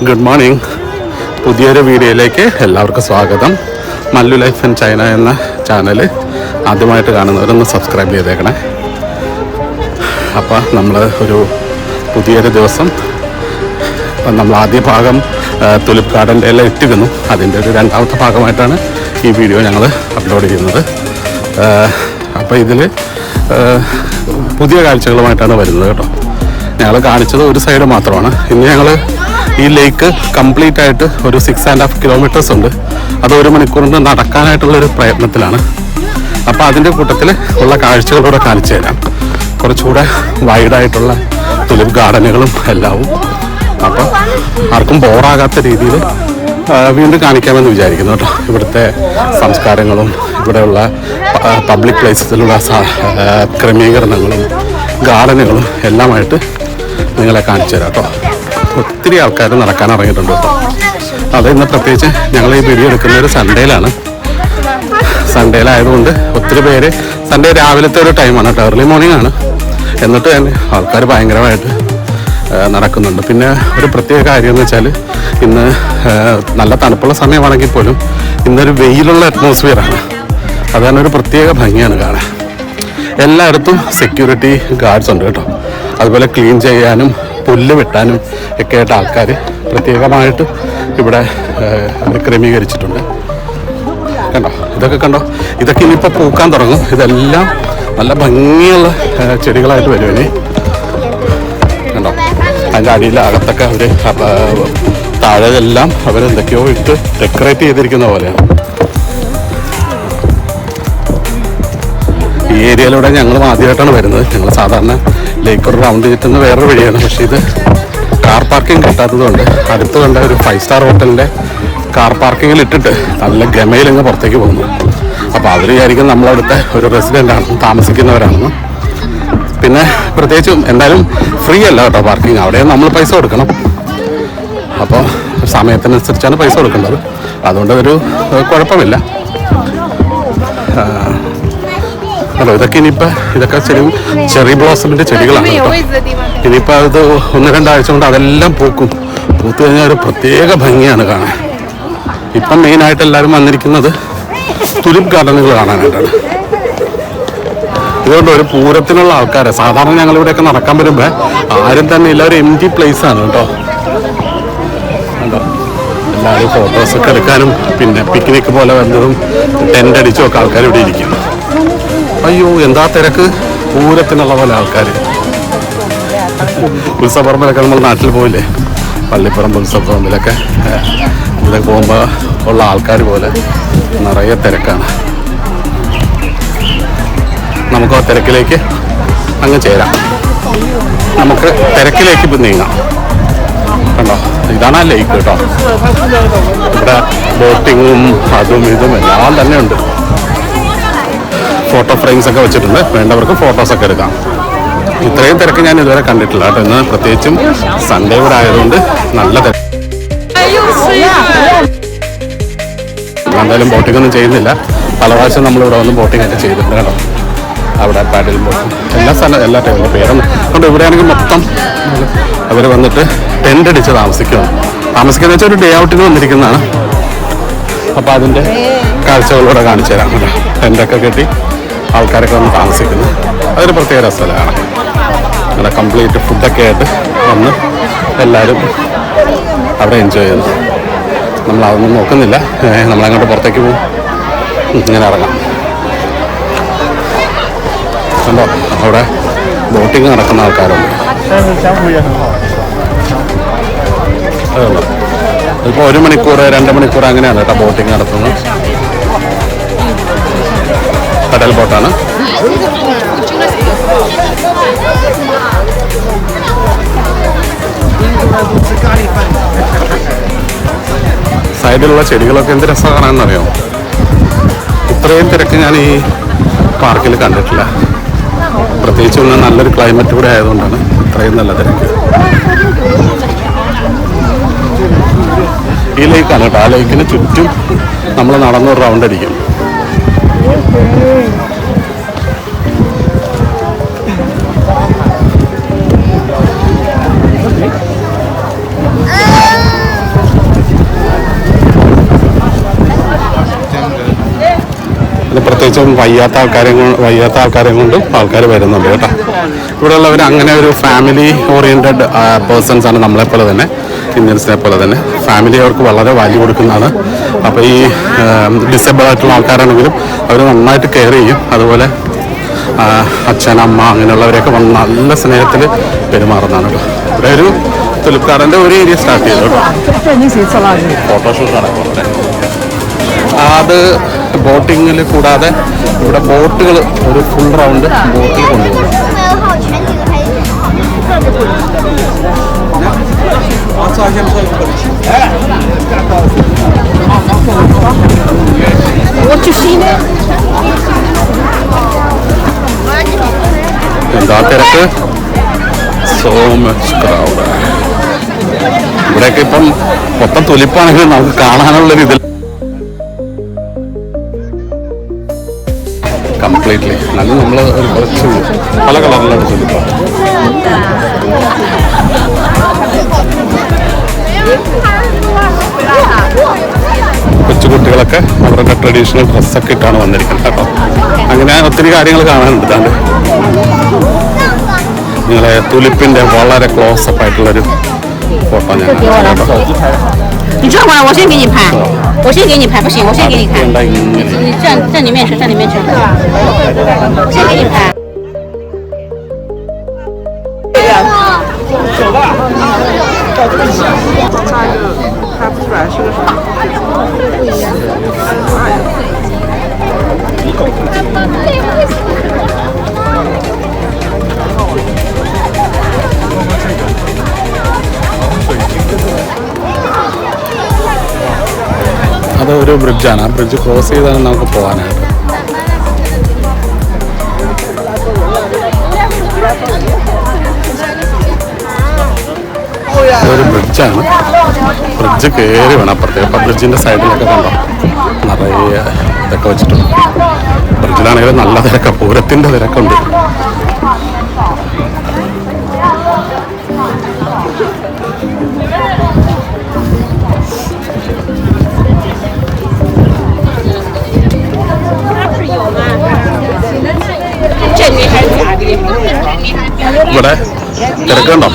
Good morning. പുതിയൊരു വീഡിയോയിലേക്ക് എല്ലാവർക്കും സ്വാഗതം. മല്ലു ലൈഫ് ഇൻ ചൈന എന്ന ചാനൽ ആദ്യമായിട്ട് കാണുന്നവരൊന്ന് സബ്സ്ക്രൈബ് ചെയ്തേക്കണേ. അപ്പോൾ നമ്മൾ പുതിയൊരു ദിവസം നമ്മൾ ആദ്യ ഭാഗം തുലിപ് ഗാർഡൻ്റെ എല്ലാം ഇട്ടിരുന്നു. അതിൻ്റെ ഒരു രണ്ടാമത്തെ ഭാഗമായിട്ടാണ് ഈ വീഡിയോ ഞങ്ങൾ അപ്ലോഡ് ചെയ്യുന്നത്. അപ്പോൾ ഇതിൽ പുതിയ കാഴ്ചകളുമായിട്ടാണ് വരുന്നത് കേട്ടോ. ഞങ്ങൾ കാണിച്ചത് ഒരു സൈഡ് മാത്രമാണ്. ഇന്ന് ഞങ്ങൾ ഈ ലേക്ക് കംപ്ലീറ്റ് ആയിട്ട് ഒരു 6.5 കിലോമീറ്റേഴ്സ് ഉണ്ട്. അത് 1 മണിക്കൂറിന് നടക്കാനായിട്ടുള്ളൊരു പ്രയത്നത്തിലാണ്. അപ്പോൾ അതിൻ്റെ കൂട്ടത്തിൽ ഉള്ള കാഴ്ചകളൂടെ കാണിച്ചു തരാം. കുറച്ചുകൂടെ വൈഡായിട്ടുള്ള തുലിപ് ഗാർഡനുകളും എല്ലാവും. അപ്പോൾ ആർക്കും ബോറാകാത്ത രീതിയിൽ വീണ്ടും കാണിക്കാമെന്ന് വിചാരിക്കുന്നു കേട്ടോ. ഇവിടുത്തെ സംസ്കാരങ്ങളും ഇവിടെയുള്ള പബ്ലിക് പ്ലേസസിലുള്ള ക്രമീകരണങ്ങളും ഗാർഡനുകളും എല്ലാമായിട്ട് നിങ്ങളെ കാണിച്ചു തരാം കേട്ടോ. ഒത്തിരി ആൾക്കാർ നടക്കാൻ ഇറങ്ങിയിട്ടുണ്ട് കേട്ടോ. അത് ഇന്ന് പ്രത്യേകിച്ച് ഞങ്ങൾ ഈ വീഡിയോ എടുക്കുന്നൊരു സൺഡേയിലായതുകൊണ്ട് ഒത്തിരി പേര് സൺഡേ രാവിലത്തെ ഒരു ടൈമാണ് കേട്ടോ, ഏർലി മോർണിംഗ് ആണ്. എന്നിട്ട് തന്നെ ആൾക്കാർ ഭയങ്കരമായിട്ട് നടക്കുന്നുണ്ട്. പിന്നെ ഒരു പ്രത്യേക കാര്യം എന്ന് വെച്ചാൽ ഇന്ന് നല്ല തണുപ്പുള്ള സമയമാണെങ്കിൽ പോലും ഇന്നൊരു വെയിലുള്ള അറ്റ്മോസ്ഫിയറാണ്. അതാണ് ഒരു പ്രത്യേക ഭംഗിയാണ് കാണാൻ. എല്ലായിടത്തും സെക്യൂരിറ്റി ഗാർഡ്സ് ഉണ്ട് കേട്ടോ. അതുപോലെ ക്ലീൻ ചെയ്യാനും പുല്ല് വെട്ടാനും ഒക്കെ ആയിട്ട് ആൾക്കാർ പ്രത്യേകമായിട്ട് ഇവിടെ ക്രമീകരിച്ചിട്ടുണ്ട്. കണ്ടോ, ഇതൊക്കെ കണ്ടോ, ഇതൊക്കെ ഇനിയിപ്പോൾ പൂക്കാൻ തുടങ്ങും. ഇതെല്ലാം നല്ല ഭംഗിയുള്ള ചെടികളായിട്ട് വരും ഇനി. കണ്ടോ, അതിൻ്റെ അടിയിൽ അകത്തൊക്കെ അവർ താഴെയെല്ലാം അവരെന്തൊക്കെയോ ഇട്ട് ഡെക്കറേറ്റ് ചെയ്തിരിക്കുന്ന പോലെയാണ്. ഈ ഏരിയയിലൂടെ ഞങ്ങൾ ആദ്യമായിട്ടാണ് വരുന്നത്. ഞങ്ങൾ സാധാരണ ലേക്ക് ഒരു റൗണ്ട് ചുറ്റുന്ന വേറൊരു വഴിയാണ്. പക്ഷേ ഇത് കാർ പാർക്കിംഗ് കിട്ടാത്തതുകൊണ്ട് അടുത്ത് കണ്ട ഒരു 5 സ്റ്റാർ ഹോട്ടലിൻ്റെ കാർ പാർക്കിങ്ങിൽ ഇട്ടിട്ട് നല്ല ഗമയിലങ്ങ് പുറത്തേക്ക് പോകുന്നു. അപ്പോൾ അവർ വിചാരിക്കും നമ്മളവിടുത്തെ ഒരു റെസിഡൻ്റ് ആണെന്ന്, താമസിക്കുന്നവരാണെന്ന്. പിന്നെ പ്രത്യേകിച്ചും എന്തായാലും ഫ്രീ അല്ല കേട്ടോ പാർക്കിംഗ്. അവിടെ നമ്മൾ പൈസ കൊടുക്കണം. അപ്പോൾ സമയത്തിനനുസരിച്ചാണ് പൈസ കൊടുക്കേണ്ടത്. അതുകൊണ്ട് അതൊരു കുഴപ്പമില്ല. ഹലോ, ഇതൊക്കെ ചെറി ബ്ലോസമിൻ്റെ ചെടികളാണ് കേട്ടോ. ഇനിയിപ്പോൾ അത് 1-2 ആഴ്ച കൊണ്ട് അതെല്ലാം പൂക്കും. പൂത്തു കഴിഞ്ഞാൽ ഒരു പ്രത്യേക ഭംഗിയാണ് കാണാൻ. ഇപ്പം മെയിനായിട്ട് എല്ലാവരും വന്നിരിക്കുന്നത് തുലിപ് ഗാർഡനുകൾ കാണാനായിട്ടാണ്. ഇതുകൊണ്ട് ഒരു പൂരത്തിനുള്ള ആൾക്കാരെ സാധാരണ ഞങ്ങളിവിടെയൊക്കെ നടക്കാൻ വരുമ്പോൾ ആരും തന്നെ ഇല്ല, ഒരു എംപ്റ്റി പ്ലേസ് ആണ് കേട്ടോ. കണ്ടോ, എല്ലാവരും ഫോട്ടോസൊക്കെ എടുക്കാനും പിന്നെ പിക്നിക് പോലെ വന്നതും ടെൻ്റ് അടിച്ചും ഒക്കെ ആൾക്കാർ ഇവിടെ ഇരിക്കും. അയ്യോ, എന്താ തിരക്ക്! പൂരത്തിനുള്ള പോലെ ആൾക്കാർ. ഉത്സവപ്പറമ്പിലൊക്കെ നമ്മൾ നാട്ടിൽ പോയില്ലേ, പള്ളിപ്പറമ്പ് ഉത്സവപ്പറമ്പിലൊക്കെ ഇവിടെ പോകുമ്പോൾ ഉള്ള ആൾക്കാർ പോലെ നിറയെ തിരക്കാണ്. നമുക്ക് ആ തിരക്കിലേക്ക് അങ്ങ് ചേരാം. നമുക്ക് തിരക്കിലേക്ക് നീങ്ങാം. കണ്ടോ, ഇതാണ് ആ ലേക്ക് കേട്ടോ. ഇവിടെ ബോട്ടിങ്ങും അതും ഇതും എല്ലാം തന്നെ ഉണ്ട്. ഫോട്ടോ ഫ്രെയിംസ് ഒക്കെ വെച്ചിട്ടുണ്ട്. വേണ്ടവർക്ക് ഫോട്ടോസൊക്കെ എടുക്കാം. ഇത്രയും തിരക്ക് ഞാൻ ഇതുവരെ കണ്ടിട്ടില്ല കേട്ടോ. ഇന്ന് പ്രത്യേകിച്ചും സൺഡേ ഇവിടെ ആയതുകൊണ്ട് നല്ല തിരക്ക്. എന്തായാലും ബോട്ടിംഗ് ഒന്നും ചെയ്യുന്നില്ല. പല പ്രാവശ്യം നമ്മളിവിടെ വന്ന് ബോട്ടിംഗ് ഒക്കെ ചെയ്തിട്ടുണ്ട് കേട്ടോ. അവിടെ പാഡിൽ ബോട്ടും എല്ലാ ടൈമിലും പേരൊന്നും കൊണ്ട് ഇവിടെയാണെങ്കിൽ മൊത്തം അവർ വന്നിട്ട് ടെൻ്റ് അടിച്ച് താമസിക്കുന്ന വെച്ചാൽ ഒരു ഡേ ഔട്ടിന് വന്നിരിക്കുന്നതാണ്. അപ്പോൾ അതിൻ്റെ കാഴ്ചകളൂടെ കാണിച്ചു തരാം കേട്ടോ. ടെൻ്റൊക്കെ കെട്ടി ആൾക്കാരൊക്കെ വന്ന് താമസിക്കുന്നു. അതൊരു പ്രത്യേക രസമാണ്. അവിടെ കംപ്ലീറ്റ് ഫുഡൊക്കെ ആയിട്ട് വന്ന് എല്ലാവരും അവിടെ എൻജോയ് ചെയ്യുന്നു. നമ്മളതൊന്നും നോക്കുന്നില്ല. നമ്മളങ്ങോട്ട് പുറത്തേക്ക് പോകും. ഇങ്ങനെ ഇറങ്ങാം. കണ്ടോ, അവിടെ ബോട്ടിങ് നടക്കുന്ന ആൾക്കാരുണ്ട്. അതുകൊണ്ടോ, ഇപ്പോൾ 1 മണിക്കൂർ 2 മണിക്കൂർ അങ്ങനെയാണ് കേട്ടോ ബോട്ടിങ് നടത്തുന്നത്. കടൽ ബോട്ടാണ്. സൈഡിലുള്ള ചെടികളൊക്കെ എന്ത് രസമാണെന്നറിയോ. ഇത്രയും തിരക്ക് ഞാൻ ഈ പാർക്കിൽ കണ്ടിട്ടില്ല. പ്രത്യേകിച്ച് ഒന്ന് നല്ലൊരു ക്ലൈമറ്റ് കൂടെ ആയതുകൊണ്ടാണ് ഇത്രയും നല്ല തിരക്ക്. ഈ ലേക്കാണ് കേട്ടോ. ആ ലേക്കിന് ചുറ്റും നമ്മൾ നടന്നൊരു റൗണ്ട് അടിക്കും. പ്രത്യേകിച്ചും വയ്യാത്ത ആൾക്കാരെ കൊണ്ടും ആൾക്കാർ വരുന്നുണ്ട് കേട്ടോ. ഇവിടെ ഉള്ളവർ അങ്ങനെ ഒരു ഫാമിലി ഓറിയൻറ്റഡ് പേഴ്സൺസ് ആണ്, നമ്മളെപ്പോലെ തന്നെ ഇന്ത്യൻസിനെ പോലെ തന്നെ ഫാമിലി അവർക്ക് വളരെ വാല്യൂ കൊടുക്കുന്നതാണ്. അപ്പോൾ ഈ ഡിസേബിൾ ആയിട്ടുള്ള ആൾക്കാരാണെങ്കിലും അവർ നന്നായിട്ട് കെയർ ചെയ്യും. അതുപോലെ അച്ഛൻ അമ്മ അങ്ങനെയുള്ളവരെയൊക്കെ വന്ന് നല്ല സ്നേഹത്തിൽ പെരുമാറുന്നതാണ് കേട്ടോ. ഇവിടെ ഒരു തുലിപ് ഗാർഡൻ്റെ ഒരു ഏരിയ സ്റ്റാർട്ട് ചെയ്തു കേട്ടോ. ഫോട്ടോഷൂട്ടാണ് അത്. ബോട്ടിങ്ങിൽ കൂടാതെ ഇവിടെ ബോട്ടുകൾ ഒരു ഫുൾ റൗണ്ട് ബോട്ടിൽ കൊണ്ടുപോകും. എന്താ തിരക്ക്, സോ മച്ച് ക്രൗഡ്. ഇവിടെയൊക്കെ ഇപ്പം മൊത്തം തുലിപ്പാണെങ്കിലും നമുക്ക് കാണാനുള്ളൊരു ഇതിൽ കംപ്ലീറ്റ്ലി നല്ല നമ്മൾ ഒരു കുറച്ച് പല കളറിലാണ് തുലിപ്പാണ്. കൊച്ചുകുട്ടികളൊക്കെ അവരുടെ ട്രഡീഷണൽ ഡ്രസ്സൊക്കെ ഇട്ടാണ് വന്നിരിക്കുന്നത് കേട്ടോ. അങ്ങനെ ഒത്തിരി കാര്യങ്ങൾ കാണാനുണ്ട്. താണ്ട് നിങ്ങളെ തുലിപ്പിൻ്റെ വളരെ ക്ലോസപ്പ് ആയിട്ടുള്ളൊരു ഫോട്ടോ ഞാൻ കേട്ടോ. 你转过来，我先给你拍，我先给你拍，不行，我先给你看。你站里面去，站里面去，我先给你拍。走吧。拍不出来是个什么。അത് ഒരു ബ്രിഡ്ജാണ്. ആ ബ്രിഡ്ജ് ക്രോസ് ചെയ്താണ് നമുക്ക് പോകാനായിട്ട്. ഒരു ബ്രിഡ്ജാണ്. ബ്രിഡ്ജ് കയറി വേണം അപ്പുറത്തേക്ക്. അപ്പം ബ്രിഡ്ജിൻ്റെ സൈഡിലൊക്കെ കണ്ടോ നിറയെ ഇതൊക്കെ വെച്ചിട്ടുണ്ട്. ബ്രിഡ്ജിലാണെങ്കിലും നല്ല തിരക്കാണ്, പൂരത്തിൻ്റെ തിരക്കുണ്ട്. ഇവിടെ തിരക്കുണ്ടോ?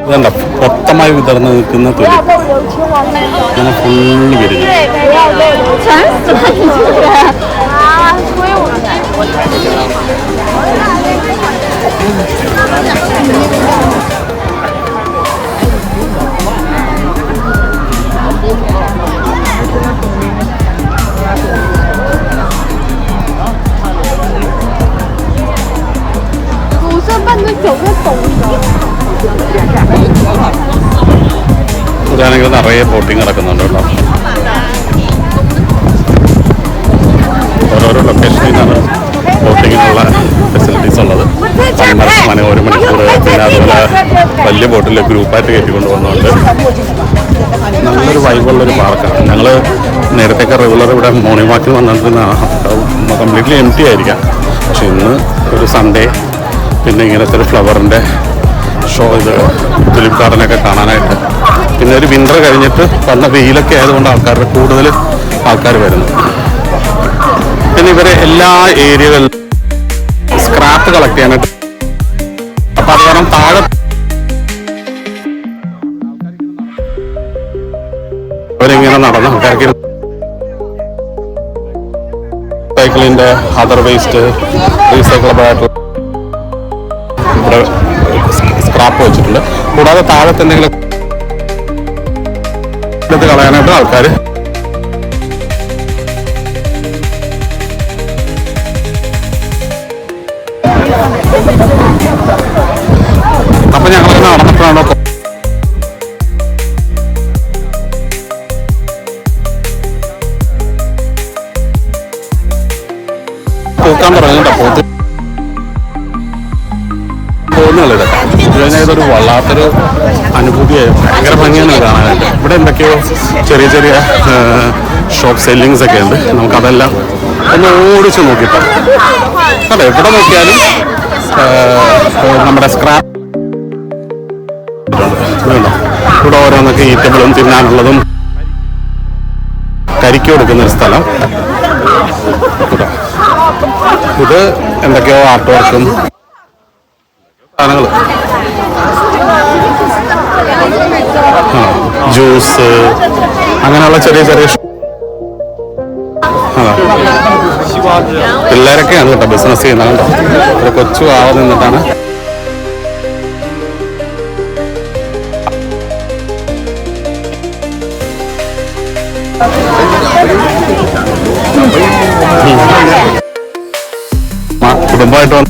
ഇതുണ്ടോ മൊത്തമായി വിതർന്ന് നിൽക്കുന്ന തുലിപ്പ് ഇങ്ങനെ ഫുള്ള് വരുന്നു. ഇതാണെങ്കിൽ നിറയെ ബോട്ടിങ് നടക്കുന്നുണ്ട് കേട്ടോ. ഓരോരോ ലൊക്കേഷനിൽ നിന്നാണ് ബോട്ടിങ്ങിനുള്ള ഫെസിലിറ്റീസ് ഉള്ളത്. 1 മണിക്കൂർ, പിന്നെ അതുപോലെ വലിയ ബോട്ടിൽ ഗ്രൂപ്പായിട്ട് കയറ്റിക്കൊണ്ട് വന്നുകൊണ്ട് നല്ലൊരു വൈബുള്ളൊരു പാർക്കാണ്. ഞങ്ങൾ നേരത്തെയൊക്കെ റെഗുലർ ഇവിടെ മോർണിംഗ് വാക്കിൽ വന്നിട്ടുണ്ടെന്നാണ് കംപ്ലീറ്റ്ലി എം ടി ആയിരിക്കാം. പക്ഷെ ഇന്ന് ഒരു സൺഡേ, പിന്നെ ഇങ്ങനത്തെ ഒരു ഫ്ലവറിൻ്റെ ഷോ, ഇത് തുലിപ് ഗാർഡനൊക്കെ കാണാനായിട്ട്, പിന്നെ ഒരു വിൻ്റർ കഴിഞ്ഞിട്ട് വന്ന വെയിലൊക്കെ ആയതുകൊണ്ട് കൂടുതൽ ആൾക്കാർ വരുന്നു. പിന്നെ ഇവരെ എല്ലാ ഏരിയകളിലും സ്ക്രാപ്പ് കളക്ട് ചെയ്യാനായിട്ട്, അപ്പം അത് കാരണം താഴെ അവരിങ്ങനെ നടന്ന് ആൾക്കാർക്ക് സൈക്കിളിൻ്റെ അതർ വേസ്റ്റ് റീസൈക്കിളബിൾ ആയിട്ടുള്ള ഇവിടെ സ്ക്രാപ്പ് വെച്ചിട്ടുണ്ട്. കൂടാതെ താഴത്തെ എന്തെങ്കിലും എടുത്ത് കളയാനായിട്ട് ആൾക്കാർ അപ്പൊ ഞങ്ങൾ നടന്നിട്ടാണോ പൂക്കാൻ പറഞ്ഞിട്ടോ പോത്ത് പോകുന്നല്ലോ. ഇതൊരു വല്ലാത്തൊരു അനുഭൂതിയായി, ഭയങ്കര ഭംഗിയാണ് കാണാനായിട്ട്. ഇവിടെ എന്തൊക്കെയോ ചെറിയ ചെറിയ ഷോപ്പ് സെല്ലിങ്സ് ഒക്കെ ഉണ്ട്. നമുക്കതെല്ലാം ഒന്ന് ഓടിച്ച് നോക്കിയിട്ട് അതെ എവിടെ നോക്കിയാലും നമ്മുടെ സ്ക്രാപ്പ് ഇവിടെ ഓരോന്നൊക്കെ ഈറ്റബിളും തിന്നാനുള്ളതും കരിക്ക് കൊടുക്കുന്ന ഒരു സ്ഥലം. ഇത് എന്തൊക്കെയോ ആർട്ട് വർക്കും സാധനങ്ങൾ, ജ്യൂസ് അങ്ങനെയുള്ള ചെറിയ ചെറിയ പിള്ളേരൊക്കെയാണ് കേട്ടോ ബിസിനസ് ചെയ്യുന്നത്. കേട്ടോ ഒരു കൊച്ചു ആവ നിന്നിട്ടാണ് കുടുംബമായിട്ട് വന്ന്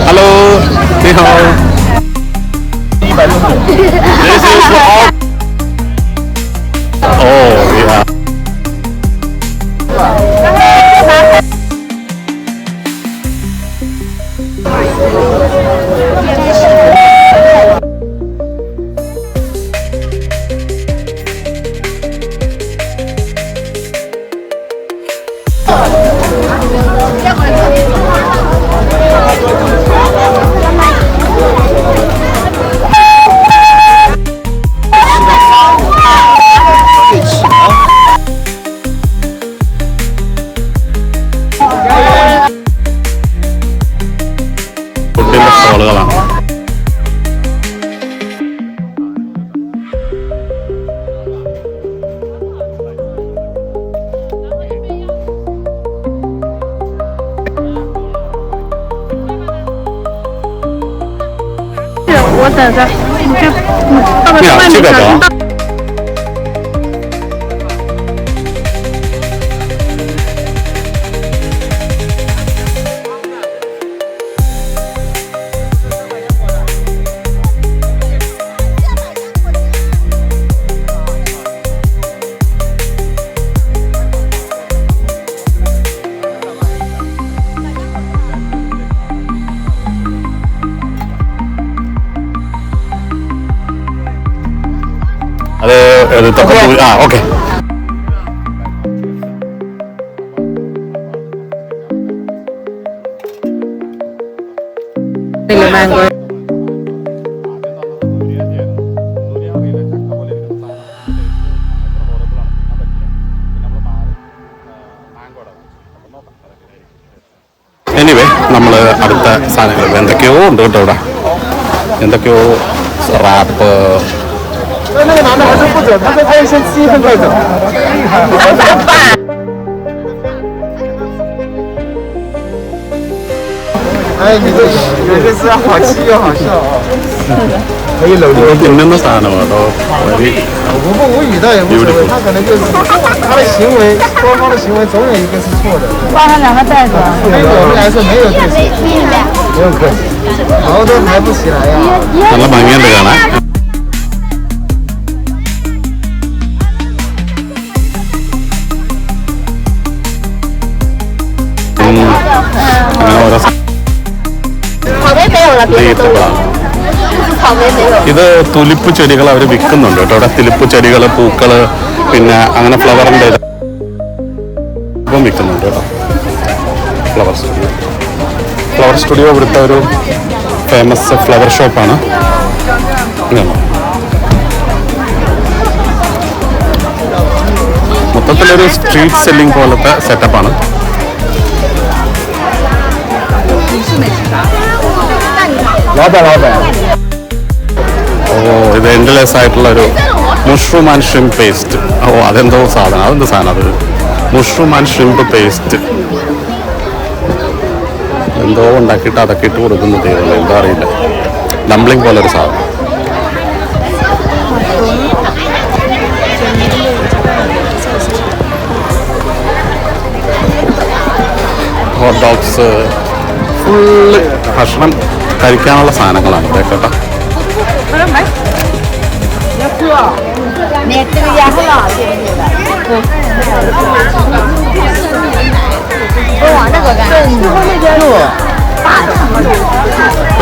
ഹലോ ഫുഡിന്റെ സ്റ്റോളുകളാണ്.我等着，你就这个的。അത് ഓക്കെ. മാംഗോ എനിവേ നമ്മൾ അടുത്ത സാധനങ്ങൾ എന്തൊക്കെയോ ഉണ്ട് കേട്ടോ ഇവിടെ. എന്തൊക്കെയോ റാപ്പ് 那个男的还是不准，他要先吃一份再走。哎，你这是好气又好笑啊！可以搂住。തിന്നുന്ന സാധനം കേട്ടോ.无不无语倒也无所谓，他可能就是他的行为，双方的行为总有一个是错的。帮他两个袋子。对于我们来说没有对错，不用客气，毛都抬不起来呀。 നല്ല ഭംഗിയുണ്ട് കാണാൻ. ഇത് തുലിപ്പ് ചെടികൾ അവർ വിൽക്കുന്നുണ്ട് കേട്ടോ. ഇവിടെ തുലിപ്പ് ചെടികൾ, പൂക്കള്, പിന്നെ അങ്ങനെ ഫ്ലവറിന്റെ ഇപ്പം വിൽക്കുന്നുണ്ട് കേട്ടോ. ഫ്ലവർ സ്റ്റുഡിയോ ഇവിടുത്തെ ഒരു ഫേമസ് ഫ്ലവർ ഷോപ്പാണ്. മൊത്തത്തിലൊരു സ്ട്രീറ്റ് സെല്ലിംഗ് പോലത്തെ സെറ്റപ്പാണ്. ഓ, ഇത് എൻഡ്ലെസ് ആയിട്ടുള്ള ഒരു മുഷ്റൂം ആൻഡ് ഷ്രിംപ് പേസ്റ്റ്. ഓ, അതെന്തോ സാധനം. അതെന്ത് സാധനം അത്? മുഷ്റൂം ആൻഡ് ഷ്രിംപ് പേസ്റ്റ് എന്തോ ഉണ്ടാക്കിയിട്ട് അതൊക്കെ ഇട്ട് കൊടുക്കുന്ന ദൈവം എന്തോ അറിയില്ല. ഡംപ്ലിംഗ് പോലെ ഒരു സാധനം. ഹോട്ട് ഡോഗ്സ്, ഫുള്ള് ഭക്ഷണം കഴിക്കാനുള്ള സാധനങ്ങളാണ് കേട്ടോ.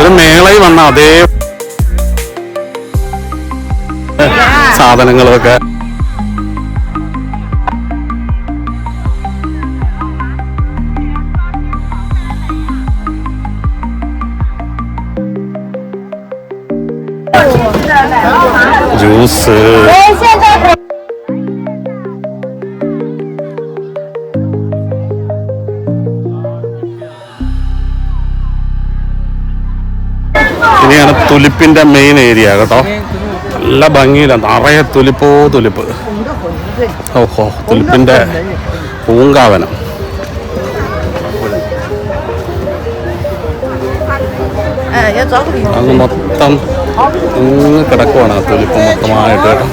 ഒരു മേളയിൽ വന്ന അതേ സാധനങ്ങളും ഒക്കെ. ജ്യൂസ്, ഇനിയാണ് തുലിപ്പിന്റെ മെയിൻ ഏരിയ കേട്ടോ. നല്ല ഭംഗിയില്ല, നിറയെ തുലിപ്പോ തുലിപ്പ്. ഓഹോ, തുലിപ്പിന്റെ പൂങ്കാവനം. അങ്ങ് മൊത്തം ഇങ്ങ് കിടക്കുവാണ് ആ തുലിപ്പ് മൊത്തമായിട്ട് കേട്ടോ.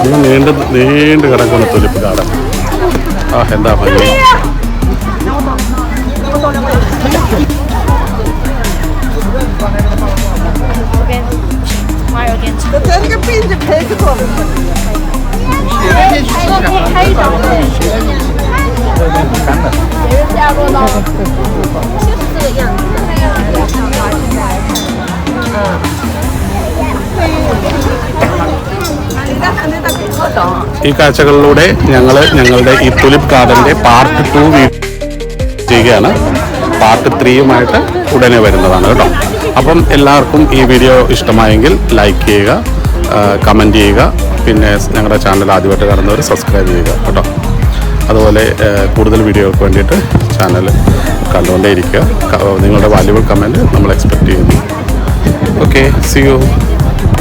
അങ്ങ് നീണ്ട് കിടക്കുന്ന തുലിപ്പ് ഗാർഡൻ. ആ എന്താ ഭംഗി. ഈ കാഴ്ചകളിലൂടെ ഞങ്ങളുടെ ഈ തുലിപ്പ് ഗാർഡന്റെ പാർട്ട് 2 ചെയ്യുകയാണ്. പാർട്ട് 3യുമായിട്ട് ഉടനെ വരുന്നതാണ് കേട്ടോ. അപ്പം എല്ലാവർക്കും ഈ വീഡിയോ ഇഷ്ടമായെങ്കിൽ ലൈക്ക് ചെയ്യുക, കമൻറ്റ് ചെയ്യുക, പിന്നെ ഞങ്ങളുടെ ചാനൽ ആദ്യമായിട്ട് കാണുന്നവർ സബ്സ്ക്രൈബ് ചെയ്യുക കേട്ടോ. അതുപോലെ കൂടുതൽ വീഡിയോകൾക്ക് വേണ്ടിയിട്ട് ചാനൽ കണ്ടുകൊണ്ടേ ഇരിക്കുക. നിങ്ങളുടെ വാല്യുബിൾ കമൻറ്റ് നമ്മൾ എക്സ്പെക്റ്റ് ചെയ്യുന്നു. Okay, see U.